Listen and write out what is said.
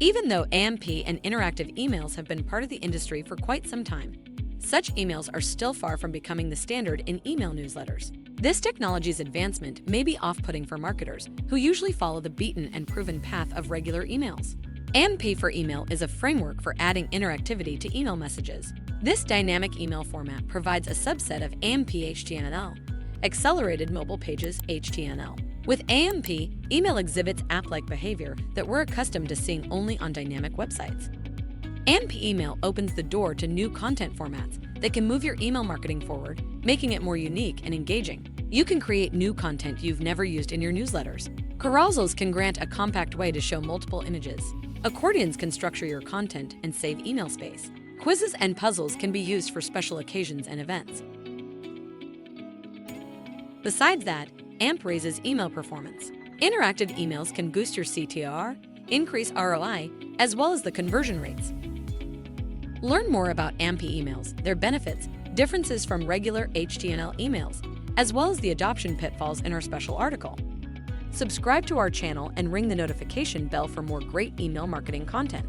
Even though AMP and interactive emails have been part of the industry for quite some time, such emails are still far from becoming the standard in email newsletters. This technology's advancement may be off-putting for marketers who usually follow the beaten and proven path of regular emails. AMP for Email is a framework for adding interactivity to email messages. This dynamic email format provides a subset of AMP HTML, Accelerated Mobile Pages HTML. With AMP, email exhibits app-like behavior that we're accustomed to seeing only on dynamic websites. AMP Email opens the door to new content formats that can move your email marketing forward, making it more unique and engaging. You can create new content you've never used in your newsletters. Carousels can grant a compact way to show multiple images. Accordions can structure your content and save email space. Quizzes and puzzles can be used for special occasions and events. Besides that, AMP raises email performance. Interactive emails can boost your CTR, increase ROI, as well as the conversion rates. Learn more about AMP emails, their benefits, differences from regular HTML emails, as well as the adoption pitfalls in our special article. Subscribe to our channel and ring the notification bell for more great email marketing content.